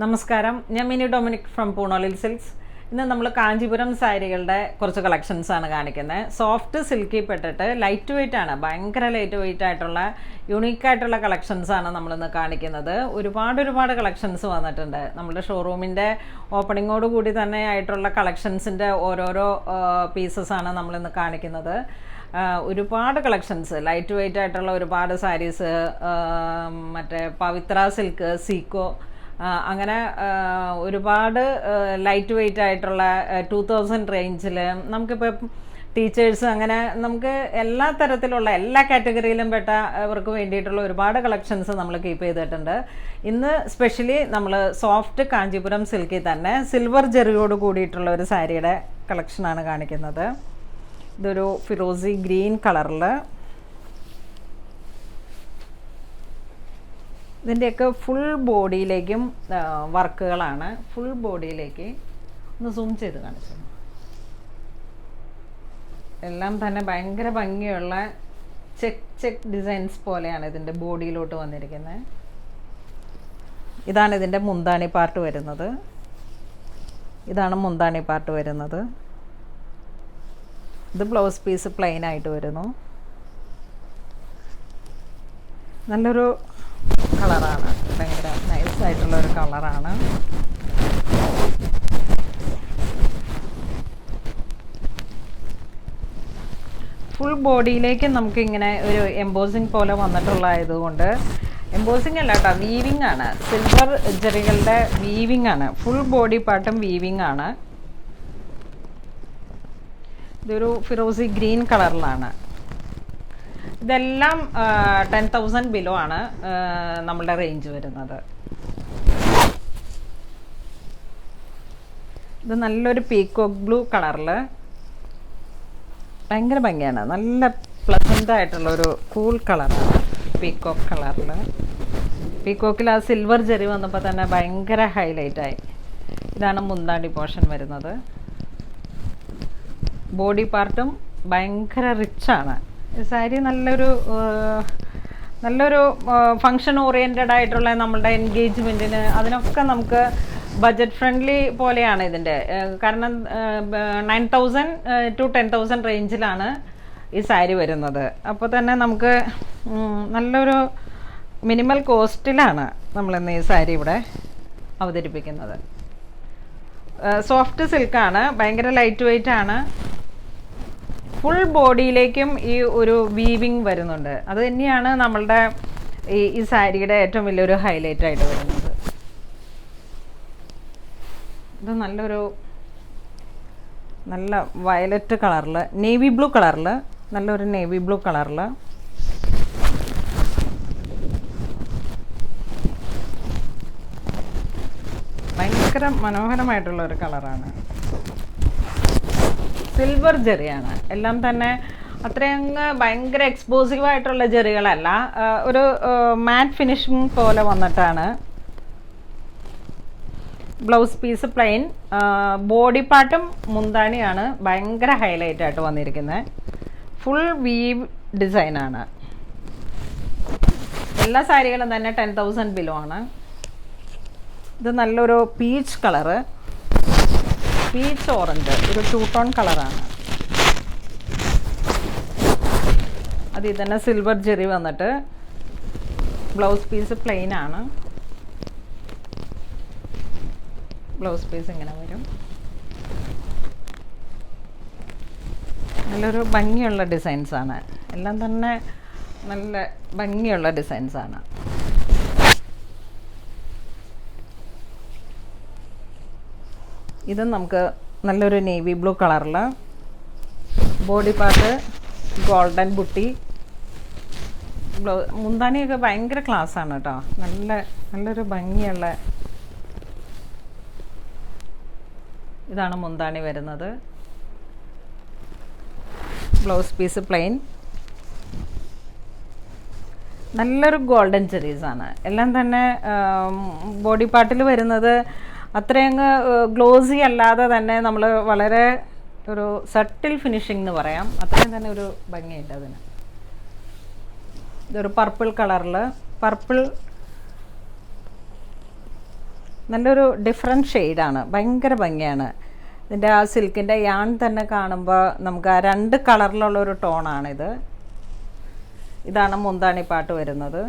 നമസ്കാരം, ഞാൻ mini Dominic from Poonolil silks. ഇന്ന് നമ്മൾ കാഞ്ചീപുരം സാരികളുടെ കുറച്ച് കളക്ഷൻസാണ് കാണിക്കുന്നത്. സോഫ്റ്റ് സിൽക്കി പെട്ടിട്ട് ലൈറ്റ് വെയ്റ്റ് ആണ്, ഭയങ്കര ലൈറ്റ് വെയ്റ്റ് ആയിട്ടുള്ള യുണീക്കായിട്ടുള്ള കളക്ഷൻസാണ് നമ്മളിന്ന് കാണിക്കുന്നത്. ഒരുപാട് കളക്ഷൻസ് വന്നിട്ടുണ്ട്. നമ്മുടെ ഷോറൂമിൻ്റെ ഓപ്പണിങ്ങോട് കൂടി തന്നെ ആയിട്ടുള്ള കളക്ഷൻസിൻ്റെ ഓരോരോ പീസസാണ് നമ്മളിന്ന് കാണിക്കുന്നത്. ഒരുപാട് കളക്ഷൻസ്, ലൈറ്റ് വെയ്റ്റ് ആയിട്ടുള്ള ഒരുപാട് സാരീസ്, മറ്റേ പവിത്ര സിൽക്ക്, സീക്കോ, അങ്ങനെ ഒരുപാട് ലൈറ്റ് വെയ്റ്റ് ആയിട്ടുള്ള 2000 റേഞ്ചിൽ നമുക്കിപ്പോൾ ടീച്ചേഴ്സ്, അങ്ങനെ നമുക്ക് എല്ലാ തരത്തിലുള്ള എല്ലാ കാറ്റഗറിയിലും പെട്ട അവർക്ക് വേണ്ടിയിട്ടുള്ള ഒരുപാട് കളക്ഷൻസ് നമ്മൾ കീപ്പ് ചെയ്തിട്ടുണ്ട്. ഇന്ന് സ്പെഷ്യലി നമ്മൾ സോഫ്റ്റ് കാഞ്ചീപുരം സിൽക്കിൽ തന്നെ സിൽവർ ജെറിയോട് കൂടിയിട്ടുള്ള ഒരു സാരിയുടെ കളക്ഷനാണ് കാണിക്കുന്നത്. ഇതൊരു ഫിറോസി ഗ്രീൻ കളറിൽ, ഇതിൻ്റെയൊക്കെ ഫുൾ ബോഡിയിലേക്കും വർക്കുകളാണ്. ഫുൾ ബോഡിയിലേക്ക് ഒന്ന് സൂം ചെയ്ത് കാണിച്ചു. എല്ലാം തന്നെ ഭയങ്കര ഭംഗിയുള്ള ചെക്ക് ഡിസൈൻസ് പോലെയാണ് ഇതിൻ്റെ ബോഡിയിലോട്ട് വന്നിരിക്കുന്നത്. ഇതാണ് ഇതിൻ്റെ മുന്താണി പാർട്ട് വരുന്നത്. ഇതാണ് മുന്താണി പാർട്ട് വരുന്നത്. ഇത് ബ്ലൗസ് പീസ് പ്ലെയിൻ ആയിട്ട് വരുന്നു. നല്ലൊരു കളറാണ്, ഭയങ്കര നൈസായിട്ടുള്ള ഒരു കളറാണ്. ഫുൾ ബോഡിയിലേക്ക് നമുക്കിങ്ങനെ ഒരു എംബോസിങ് പോലെ വന്നിട്ടുള്ളതായതുകൊണ്ട്, എംബോസിങ് അല്ല കേട്ടോ, വീവിങ് ആണ്. സിൽവർ ജെറികളുടെ വീവിങ് ആണ്. ഫുൾ ബോഡി പാർട്ടും വീവിങ് ആണ്. ഇതൊരു ഫിറോസി ഗ്രീൻ കളറിലാണ്. ഇതെല്ലാം 10,000 ബിലോ ആണ് നമ്മളുടെ റേഞ്ച് വരുന്നത്. ഇത് നല്ലൊരു പീക്കോക്ക് ബ്ലൂ കളറിൽ ഭയങ്കര ഭംഗിയാണ്. നല്ല പ്ലസൻ്റ് ആയിട്ടുള്ളൊരു കൂൾ കളറാണ് പീക്കോക്ക് കളറിൽ. പീക്കോക്കിൽ ആ സിൽവർ ജെറി വന്നപ്പോൾ തന്നെ ഭയങ്കര ഹൈലൈറ്റായി. ഇതാണ് മുന്താണ്ടി പോർഷൻ വരുന്നത്. ബോഡി പാർട്ടും ഭയങ്കര റിച്ചാണ്. സാരി നല്ലൊരു ഫങ്ഷൻ ഓറിയൻറ്റഡ് ആയിട്ടുള്ള നമ്മളുടെ എൻഗേജ്മെൻറ്റിന്, അതിനൊക്കെ നമുക്ക് ബഡ്ജറ്റ് ഫ്രണ്ട്ലി പോലെയാണ് ഇതിൻ്റെ. കാരണം 9,000 to 10,000 റേഞ്ചിലാണ് ഈ സാരി വരുന്നത്. അപ്പോൾ തന്നെ നമുക്ക് നല്ലൊരു മിനിമൽ കോസ്റ്റിലാണ് നമ്മളിന്ന് ഈ സാരി ഇവിടെ അവതരിപ്പിക്കുന്നത്. സോഫ്റ്റ് സിൽക്കാണ്, ഭയങ്കര ലൈറ്റ് വെയ്റ്റ് ആണ്. ഫുൾ ബോഡിയിലേക്കും ഈ ഒരു വീവിങ് വരുന്നുണ്ട്. അത് തന്നെയാണ് നമ്മളുടെ ഈ സാരിയുടെ ഏറ്റവും വലിയൊരു ഹൈലൈറ്റ് ആയിട്ട് വരുന്നത്. ഇത് നല്ല വയലറ്റ് കളറിൽ, നേവി ബ്ലൂ കളറിൽ, നല്ലൊരു നേവി ബ്ലൂ കളറിൽ ഭയങ്കര മനോഹരമായിട്ടുള്ള ഒരു കളറാണ്. സിൽവർ ജെറിയാണ്. എല്ലാം തന്നെ അത്രയങ്ങ് ഭയങ്കര എക്സ്പോസീവ് ആയിട്ടുള്ള ജെറികളല്ല, ഒരു മാറ്റ് ഫിനിഷിങ് പോലെ വന്നിട്ടാണ്. ബ്ലൗസ് പീസ് പ്ലെയിൻ, ബോഡി പാർട്ടും മുന്താണിയാണ് ഭയങ്കര ഹൈലൈറ്റ് ആയിട്ട് വന്നിരിക്കുന്നത്. ഫുൾ വീവ് ഡിസൈനാണ്. എല്ലാ സാരികളും തന്നെ 10,000 ബിലോ ആണ്. ഇത് നല്ലൊരു പീച്ച് കളറ്, പീച്ച് ഓറഞ്ച്, ഒരു 2 ടോൺ കളറാണ്. അതിൽ തന്നെ സിൽവർ ജെറി വന്നിട്ട് ബ്ലൗസ് പീസ് പ്ലെയിൻ ആണ്. ബ്ലൗസ് പീസ് ഇങ്ങനെ വരും. നല്ലൊരു ഭംഗിയുള്ള ഡിസൈൻസാണ്. എല്ലാം തന്നെ നല്ല ഭംഗിയുള്ള ഡിസൈൻസാണ്. ഇത് നമുക്ക് നല്ലൊരു നേവി ബ്ലൂ കളറിൽ, ബോഡി പാർട്ട് ഗോൾഡൻ ബുട്ടി, മുന്താണിയൊക്കെ ഭയങ്കര ക്ലാസ്സാണ് കേട്ടോ. നല്ലൊരു ഭംഗിയുള്ള, ഇതാണ് മുന്താണി വരുന്നത്. ബ്ലൗസ് പീസ് പ്ലെയിൻ, നല്ലൊരു ഗോൾഡൻ ചെറീസാണ്. എല്ലാം തന്നെ ബോഡി പാർട്ടിൽ വരുന്നത് അത്രയങ്ങ് ഗ്ലോസി അല്ലാതെ തന്നെ നമ്മൾ വളരെ ഒരു സട്ടിൽ ഫിനിഷിംഗ് എന്ന് പറയാം. അത്രയും തന്നെ ഒരു ഭംഗിയുണ്ട് അതിന്. ഇതൊരു പർപ്പിൾ കളറിൽ, പർപ്പിൾ നല്ലൊരു ഡിഫറെൻറ്റ് ഷെയ്ഡാണ്, ഭയങ്കര ഭംഗിയാണ്. ഇതിൻ്റെ ആ സിൽക്കിൻ്റെ യാൺ തന്നെ കാണുമ്പോൾ നമുക്ക് ആ 2 കളറിലുള്ളൊരു ടോണാണിത്. ഇതാണ് മുന്താണി പാട്ട് വരുന്നത്.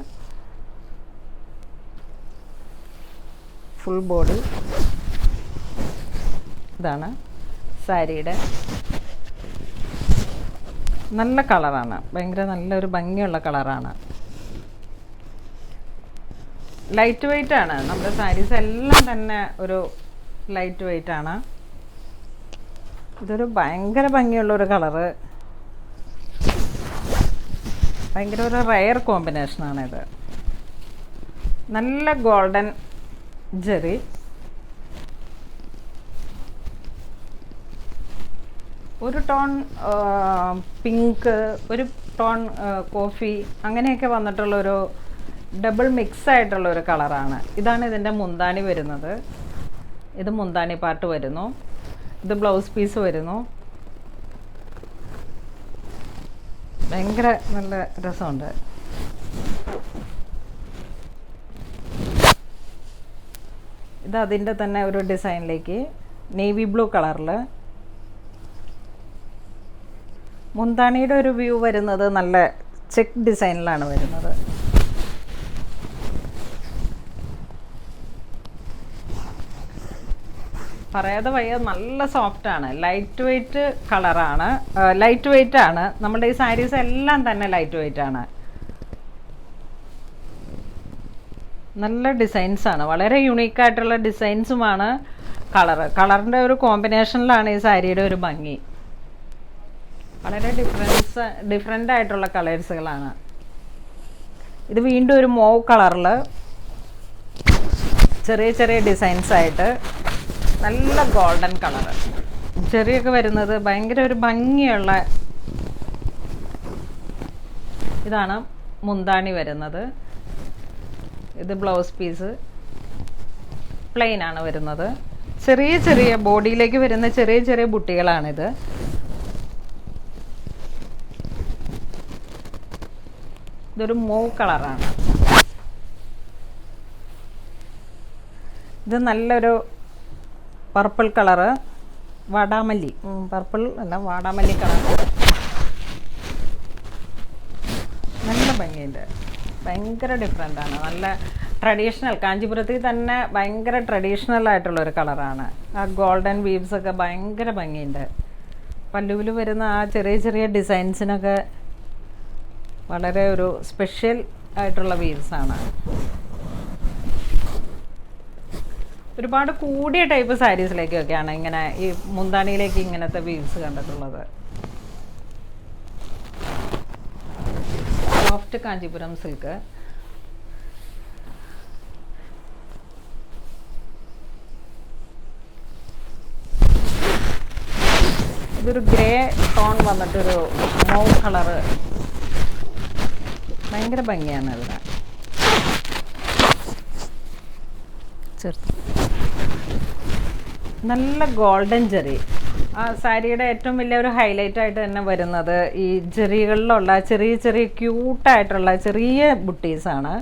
Full body. ഇതാണ് സാരിയുടെ. നല്ല കളറാണ്, ഭയങ്കര നല്ലൊരു ഭംഗിയുള്ള കളറാണ്. ലൈറ്റ് വെയ്റ്റ് ആണ്. നമ്മുടെ സാരീസ് എല്ലാം തന്നെ ഒരു ലൈറ്റ് വെയ്റ്റ് ആണ്. ഇതൊരു ഭയങ്കര ഭംഗിയുള്ളൊരു കളറ്, ഭയങ്കര ഒരു റയർ കോമ്പിനേഷനാണിത്. നല്ല ഗോൾഡൻ ജെറി, ഒരു ടോൺ പിങ്ക്, ഒരു ടോൺ കോഫി, അങ്ങനെയൊക്കെ വന്നിട്ടുള്ളൊരു ഡബിൾ മിക്സ് ആയിട്ടുള്ളൊരു കളറാണ്. ഇതാണ് ഇതിൻ്റെ മുന്താണി വരുന്നത്. ഇത് മുന്താണി പാട്ട് വരുന്നു. ഇത് ബ്ലൗസ് പീസ് വരുന്നു. ഭയങ്കര നല്ല രസമുണ്ട്. ഇത് അതിൻ്റെ തന്നെ ഒരു ഡിസൈനിലേക്ക് നേവി ബ്ലൂ കളറിൽ. മുന്താണിയുടെ ഒരു വ്യൂ വരുന്നത് നല്ല ചെക്ക് ഡിസൈനിലാണ് വരുന്നത്. പറയാതെ വയ്യ, നല്ല സോഫ്റ്റാണ്. ലൈറ്റ് വെയ്റ്റ് കളറാണ്, ലൈറ്റ് വെയ്റ്റ് ആണ്. നമ്മുടെ ഈ സാരീസ് എല്ലാം തന്നെ ലൈറ്റ് വെയ്റ്റ് ആണ്. നല്ല ഡിസൈൻസാണ്, വളരെ യുണീക്കായിട്ടുള്ള ഡിസൈൻസുമാണ്. കളറിൻ്റെ ഒരു കോമ്പിനേഷനിലാണ് ഈ സാരിയുടെ ഒരു ഭംഗി. വളരെ ഡിഫറെൻ്റ് ആയിട്ടുള്ള കളേഴ്സുകളാണ്. ഇത് വീണ്ടും ഒരു മോവ് കളറിൽ ചെറിയ ചെറിയ ഡിസൈൻസായിട്ട് നല്ല ഗോൾഡൻ കളറ്. ചെറിയൊക്കെ വരുന്നത് ഭയങ്കര ഒരു ഭംഗിയുള്ള. ഇതാണ് മുന്താണി വരുന്നത്. ഇത് ബ്ലൗസ് പീസ് പ്ലെയിൻ ആണ് വരുന്നത്. ചെറിയ ചെറിയ ബോഡിയിലേക്ക് വരുന്ന ചെറിയ ചെറിയ ബുട്ടികളാണിത്. ഇതൊരു മൂവ് കളറാണ്. ഇത് നല്ലൊരു പർപ്പിൾ കളറ്, വാടാമല്ലി, പർപ്പിൾ അല്ല വാടാമല്ലി കളർ. നല്ല ഭംഗിയുണ്ട്, ഭയങ്കര ഡിഫറെൻ്റാണ്. നല്ല ട്രഡീഷണൽ, കാഞ്ചീപുരത്തിൽ തന്നെ ഭയങ്കര ട്രഡീഷണൽ ആയിട്ടുള്ളൊരു കളറാണ്. ആ ഗോൾഡൻ വീവ്സൊക്കെ ഭയങ്കര ഭംഗിയുണ്ട്. പല്ലുവിൽ വരുന്ന ആ ചെറിയ ചെറിയ ഡിസൈൻസിനൊക്കെ വളരെ ഒരു സ്പെഷ്യൽ ആയിട്ടുള്ള വീവ്സാണ്. ഒരുപാട് കൂടിയ ടൈപ്പ് സാരീസിലേക്കൊക്കെയാണ് ഇങ്ങനെ ഈ മുന്താണിയിലേക്ക് ഇങ്ങനത്തെ വീവ്സ് കണ്ടിട്ടുള്ളത്. Soft Kanchipuram silk. ഇതൊരു ഗ്രേ ടോൺ വന്നിട്ടൊരു മൗവ് കളറ്, ഭയങ്കര ഭംഗിയാണ് ഇതിന്. നല്ല ഗോൾഡൻ ജെറി. ആ സാരിയുടെ ഏറ്റവും വലിയൊരു ഹൈലൈറ്റ് ആയിട്ട് തന്നെ വരുന്നത് ഈ ജെറികളിലുള്ള ചെറിയ ചെറിയ ക്യൂട്ടായിട്ടുള്ള ചെറിയ ബുട്ടീസാണ്.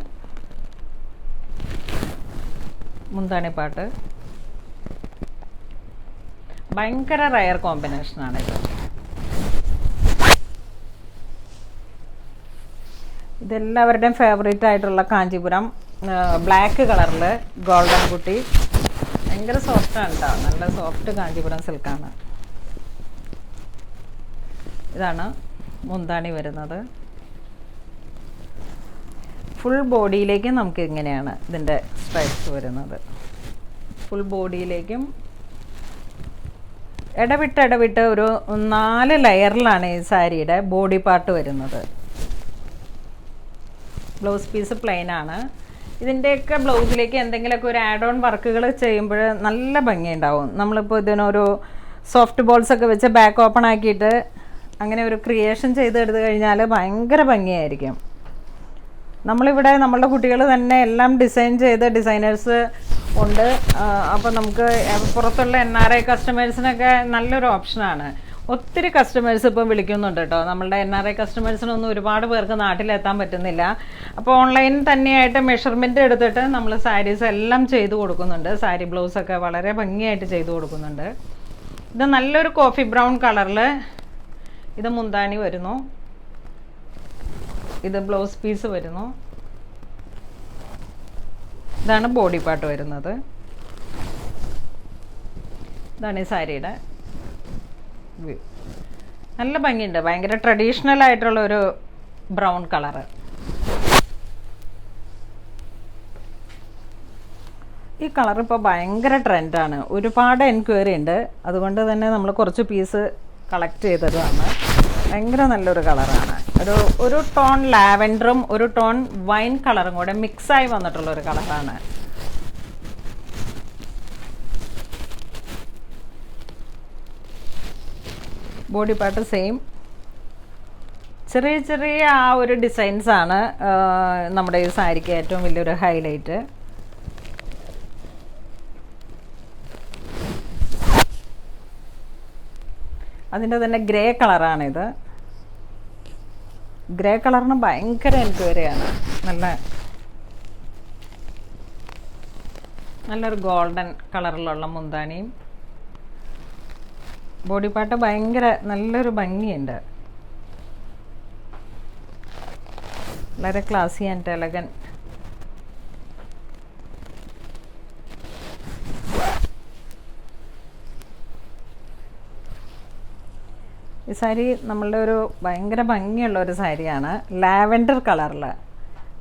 മുന്താണിപ്പാട്ട് ഭയങ്കര റയർ കോമ്പിനേഷനാണിത്. ഇതെല്ലാവരുടെയും ഫേവറേറ്റ് ആയിട്ടുള്ള കാഞ്ചീപുരം ബ്ലാക്ക് കളറിൽ ഗോൾഡൻ ബുട്ടി. ഭയങ്കര സോഫ്റ്റാണ് കേട്ടോ, നല്ല സോഫ്റ്റ് കാഞ്ചീപുരം സിൽക്കാണ്. ഇതാണ് മുന്താണി വരുന്നത്. ഫുൾ ബോഡിയിലേക്കും നമുക്ക് ഇങ്ങനെയാണ് ഇതിൻ്റെ സ്ട്രൈപ്സ് വരുന്നത്. ഫുൾ ബോഡിയിലേക്കും ഇടവിട്ട് ഒരു 4 ലെയറിലാണ് ഈ സാരിയുടെ ബോഡി പാർട്ട് വരുന്നത്. ബ്ലൗസ് പീസ് പ്ലെയിൻ ആണ്. ഇതിൻ്റെയൊക്കെ ബ്ലൗസിലേക്ക് എന്തെങ്കിലുമൊക്കെ ഒരു ആഡ് ഓൺ വർക്കുകൾ ചെയ്യുമ്പോൾ നല്ല ഭംഗിയുണ്ടാവും. നമ്മളിപ്പോൾ ഇതിനൊരു സോഫ്റ്റ് ബോൾസൊക്കെ വെച്ച് ബാക്ക് ഓപ്പൺ ആക്കിയിട്ട് അങ്ങനെ ഒരു ക്രിയേഷൻ ചെയ്തെടുത്തു കഴിഞ്ഞാൽ ഭയങ്കര ഭംഗിയായിരിക്കും. നമ്മളിവിടെ നമ്മളുടെ കുട്ടികൾ തന്നെ എല്ലാം ഡിസൈൻ ചെയ്ത് ഡിസൈനേഴ്സ് ഉണ്ട്. അപ്പോൾ നമുക്ക് പുറത്തുള്ള NRI കസ്റ്റമേഴ്സിനൊക്കെ നല്ലൊരു ഓപ്ഷനാണ്. ഒത്തിരി കസ്റ്റമേഴ്സ് ഇപ്പം വിളിക്കുന്നുണ്ട് കേട്ടോ. നമ്മളുടെ NRI കസ്റ്റമേഴ്സിനൊന്നും ഒരുപാട് പേർക്ക് നാട്ടിലെത്താൻ പറ്റുന്നില്ല. അപ്പോൾ ഓൺലൈൻ തന്നെയായിട്ട് മെഷർമെൻറ്റ് എടുത്തിട്ട് നമ്മൾ സാരീസ് എല്ലാം ചെയ്തു കൊടുക്കുന്നുണ്ട്. സാരി ബ്ലൗസൊക്കെ വളരെ ഭംഗിയായിട്ട് ചെയ്തു കൊടുക്കുന്നുണ്ട്. ഇത് നല്ലൊരു കോഫി ബ്രൗൺ കളറിൽ ഇത് മുന്താണി വരുന്നു, ഇത് ബ്ലൗസ് പീസ് വരുന്നു, ഇതാണ് ബോഡി പാർട്ട് വരുന്നത്. ഇതാണ് ഈ സാരിയുടെ വ്യൂ. നല്ല ഭംഗിയുണ്ട്, ഭയങ്കര ട്രഡീഷണൽ ആയിട്ടുള്ള ഒരു ബ്രൗൺ കളറ്. ഈ കളർ ഇപ്പോൾ ഭയങ്കര ട്രെൻഡാണ്, ഒരുപാട് എൻക്വയറി ഉണ്ട്. അതുകൊണ്ട് തന്നെ നമ്മൾ കുറച്ച് പീസ് കളക്ട് ചെയ്തതാണ്. ഭയങ്കര നല്ലൊരു കളറാണ്. ഒരു ടോൺ ലാവൻഡറും ഒരു ടോൺ വൈൻ കളറും കൂടെ മിക്സായി വന്നിട്ടുള്ളൊരു കളറാണ്. Body part same. ചെറിയ ചെറിയ ആ ഒരു ഡിസൈൻസാണ് നമ്മുടെ ഈ സാരിക്ക് ഏറ്റവും വലിയൊരു ഹൈലൈറ്റ്. അതിൻ്റെ തന്നെ ഗ്രേ കളറാണിത്. ഗ്രേ കളറിന് ഭയങ്കര എൻക്വയറിയാണ്. നല്ലൊരു ഗോൾഡൻ കളറിലുള്ള മുന്താണിയും. ബോഡി പാർട്ട് ഭയങ്കര നല്ലൊരു ഭംഗിയുണ്ട്. വളരെ ക്ലാസി ആൻഡ് എലഗൻറ്റ്. ഈ സാരി നമ്മളുടെ ഒരു ഭയങ്കര ഭംഗിയുള്ള ഒരു സാരിയാണ്. ലാവൻഡർ കളറിൽ,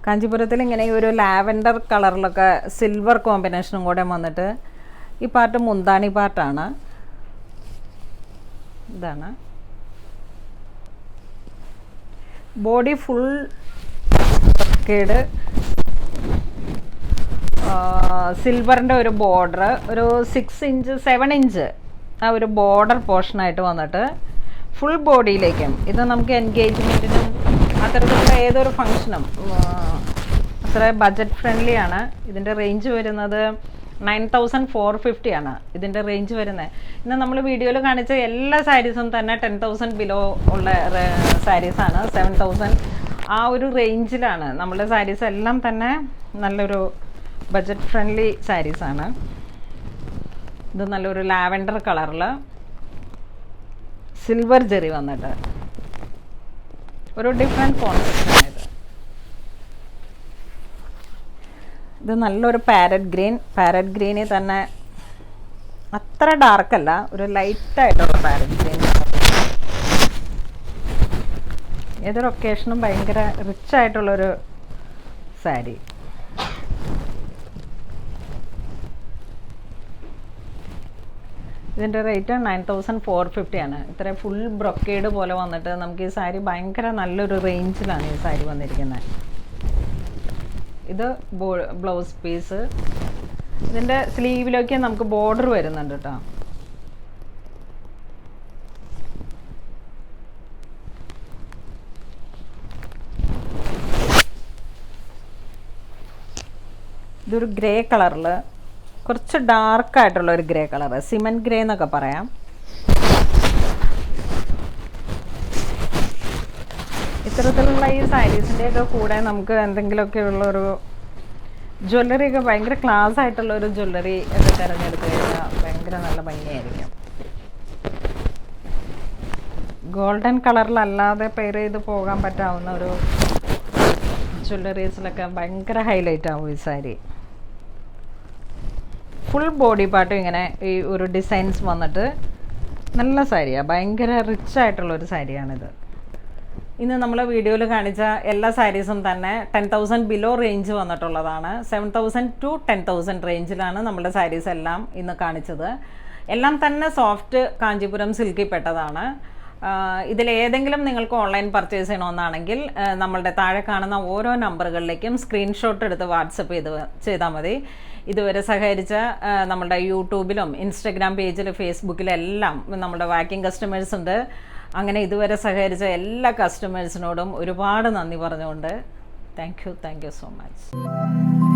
കാഞ്ചീപുരത്തിൽ ഇങ്ങനെ ഒരു ലാവൻഡർ കളറിലൊക്കെ സിൽവർ കോമ്പിനേഷനും കൂടെ വന്നിട്ട് ഈ പാർട്ട് മുന്താണി പാർട്ടാണ്. ഇതാണ് ബോഡി ഫുൾ കേട് സിൽവറിൻ്റെ ഒരു ബോർഡർ, ഒരു 6 ഇഞ്ച് 7 ഇഞ്ച് ആ ഒരു ബോർഡർ പോർഷനായിട്ട് വന്നിട്ട് ഫുൾ ബോഡിയിലേക്കും. ഇത് നമുക്ക് എൻഗേജ്മെൻറ്റിനും അത്തരത്തിലുള്ള ഏതൊരു ഫങ്ഷനും അത്ര ബഡ്ജറ്റ് ഫ്രണ്ട്ലി ആണ്. ഇതിൻ്റെ റേഞ്ച് വരുന്നത് 9450 ആണ് ഇതിൻ്റെ റേഞ്ച് വരുന്നത്. ഇന്ന് നമ്മൾ വീഡിയോയിൽ കാണിച്ച എല്ലാ സാരീസും തന്നെ 10,000 ബിലോ ഉള്ള സാരീസാണ്. 7,000 ആ ഒരു റേഞ്ചിലാണ് നമ്മളുടെ സാരീസ് എല്ലാം തന്നെ. നല്ലൊരു ബഡ്ജറ്റ് ഫ്രണ്ട്ലി സാരീസാണ്. ഇത് നല്ലൊരു ലാവൻഡർ കളറിൽ സിൽവർ ജെറി വന്നിട്ട് ഒരു ഡിഫറെൻറ്റ് കോൺസെപ്റ്റാണ് ഇത്. ഇത് നല്ലൊരു പാരറ്റ് ഗ്രീനിൽ തന്നെ അത്ര ഡാർക്കല്ല, ഒരു ലൈറ്റായിട്ടുള്ള പാരറ്റ് ഗ്രീൻ. ഏതൊരു ഒക്കേഷനും ഭയങ്കര റിച്ച് ആയിട്ടുള്ളൊരു സാരി. ഇതിൻ്റെ റേറ്റ് 9450 ആണ്. ഇത്ര ഫുൾ ബ്രൊക്കേഡ് പോലെ വന്നിട്ട് നമുക്ക് ഈ സാരി ഭയങ്കര നല്ലൊരു റേഞ്ചിലാണ് ഈ സാരി വന്നിരിക്കുന്നത്. ഇത് ബ്ലൗസ് പീസ്. ഇതിൻ്റെ സ്ലീവിലേക്ക് നമുക്ക് ബോർഡർ വരുന്നുണ്ട് കേട്ടോ. ഇതൊരു ഗ്രേ കളറിൽ, കുറച്ച് ഡാർക്കായിട്ടുള്ള ഒരു ഗ്രേ കളർ, സിമൻറ്റ് ഗ്രേ എന്നൊക്കെ പറയാം. ഇത്തരത്തിലുള്ള ഈ സാരീസിൻ്റെയൊക്കെ കൂടെ നമുക്ക് എന്തെങ്കിലുമൊക്കെ ഉള്ളൊരു ജ്വല്ലറിയൊക്കെ ഭയങ്കര ക്ലാസ് ആയിട്ടുള്ള ഒരു ജ്വല്ലറി ഒക്കെ തിരഞ്ഞെടുത്ത് കഴിഞ്ഞാൽ ഭയങ്കര നല്ല ഭംഗിയായിരിക്കും. ഗോൾഡൻ കളറിലല്ലാതെ പെയർ ചെയ്ത് പോകാൻ പറ്റാവുന്ന ഒരു ജ്വല്ലറീസിലൊക്കെ ഭയങ്കര ഹൈലൈറ്റ് ആവും ഈ സാരി. ഫുൾ ബോഡി പാർട്ടും ഇങ്ങനെ ഈ ഒരു ഡിസൈൻസ് വന്നിട്ട് നല്ല സാരിയാണ്. ഭയങ്കര റിച്ച് ആയിട്ടുള്ളൊരു സാരിയാണിത്. ഇന്ന് നമ്മൾ വീഡിയോയിൽ കാണിച്ച എല്ലാ സാരീസും തന്നെ 10,000 ബിലോ റേഞ്ച് വന്നിട്ടുള്ളതാണ്. 7,000 to 10,000 റേഞ്ചിലാണ് നമ്മുടെ സാരീസ് എല്ലാം ഇന്ന് കാണിച്ചത്. എല്ലാം തന്നെ സോഫ്റ്റ് കാഞ്ചീപുരം സിൽക്കിൽ പെട്ടതാണ്. ഇതിലേതെങ്കിലും നിങ്ങൾക്ക് ഓൺലൈൻ പർച്ചേസ് ചെയ്യണമെന്നാണെങ്കിൽ നമ്മളുടെ താഴെ കാണുന്ന ഓരോ നമ്പറുകളിലേക്കും സ്ക്രീൻഷോട്ട് എടുത്ത് വാട്സപ്പ് ചെയ്താൽ മതി. ഇതുവരെ സഹകരിച്ച നമ്മുടെ യൂട്യൂബിലും ഇൻസ്റ്റഗ്രാം പേജിലും ഫേസ്ബുക്കിലും എല്ലാം നമ്മുടെ വാക്കിംഗ് കസ്റ്റമേഴ്സ് ഉണ്ട്. അങ്ങനെ ഇതുവരെ സഹകരിച്ച എല്ലാ കസ്റ്റമേഴ്സിനോടും ഒരുപാട് നന്ദി പറഞ്ഞുകൊണ്ട് താങ്ക് യു സോ മച്ച്.